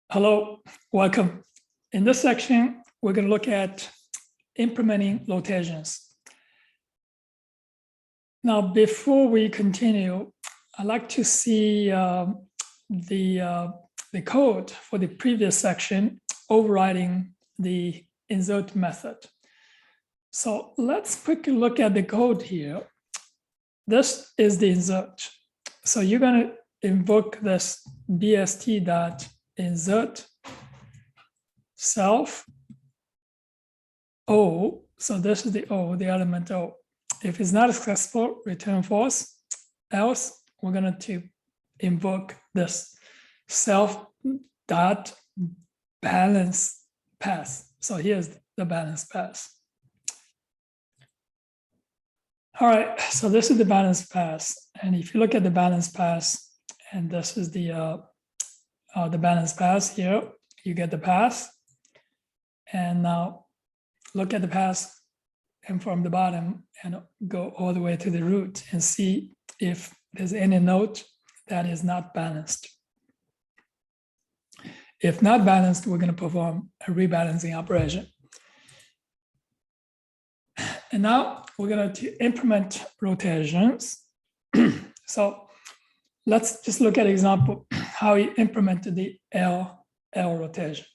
Hello, welcome. In this section, we're going to look at implementing rotations. Now, before we continue, I'd like to see the code for the previous section overriding the insert method. So let's quickly look at the code here. This is the insert. So you're going to invoke this bst.insert self O. So this is the O, the element O. If it's not successful, return false. Else, we're going to invoke this self.balance pass. So here's the balance pass. All right, so this is the balance pass. And if you look at the balance pass, and this is the balance pass here, you get the pass. And now look at the pass and from the bottom and go all the way to the root and see if there's any node that is not balanced. If not balanced, we're going to perform a rebalancing operation. And now we're going to implement rotations. So let's just look at example how we implemented the L rotation.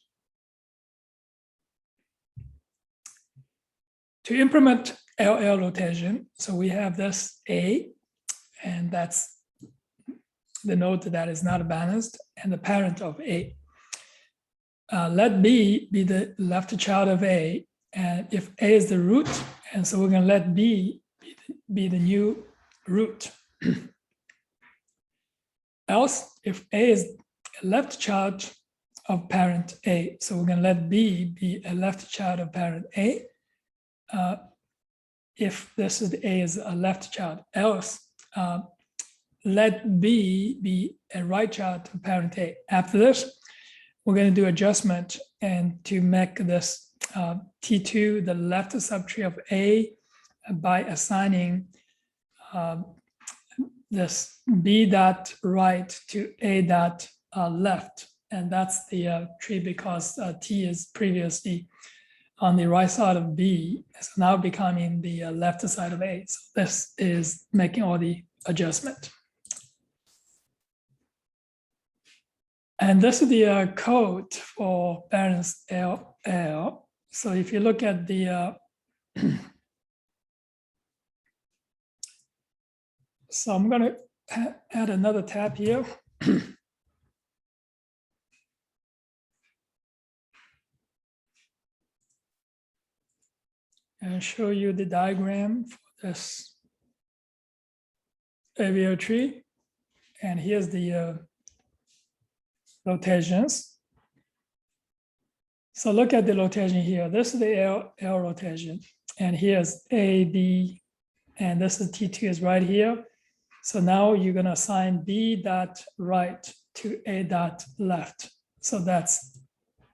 To implement LL rotation, so we have this A, and that's the node that is not balanced, and the parent of A. Let B be the left child of A, and if A is the root, and so we're going to let B be the new root. Else, if A is a left child of parent A, so we're going to let B be a left child of parent A. If this is the A is a left child, else let B be a right child of parent A. After this, we're going to do adjustment and to make this T2 the left subtree of A by assigning this B dot right to A dot left. And that's the tree because T is previously on the right side of B, it's now becoming the left side of A. So this is making all the adjustment. And this is the code for balance LL. So if you look at the, so I'm going to add another tab here. And show you the diagram for this AVL tree. And here's the rotations. So look at the rotation here. This is the L rotation. And here's A, B, and this is T2 is right here. So now you're going to assign B dot right to A dot left. So that's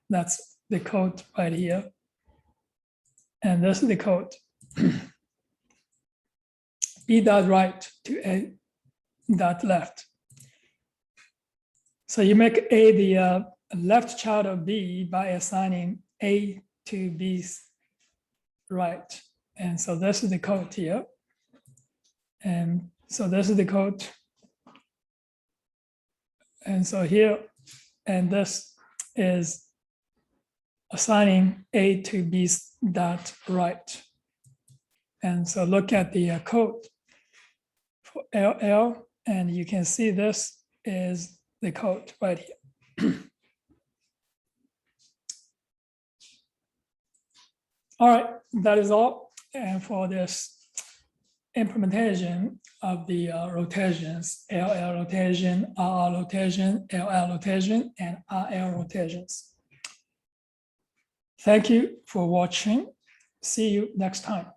the code right here. And this is the code. B dot right to A dot left. So you make A the left child of B by assigning A to B's right. And so this is the code here. And so this is the code. And so here, and this is assigning A to B's dot right. And so look at the code for LL, and you can see this is the code right here. All right, that is all. And for this implementation of the rotations, LL rotation, RR rotation, LL rotation, and RL rotations. Thank you for watching. See you next time.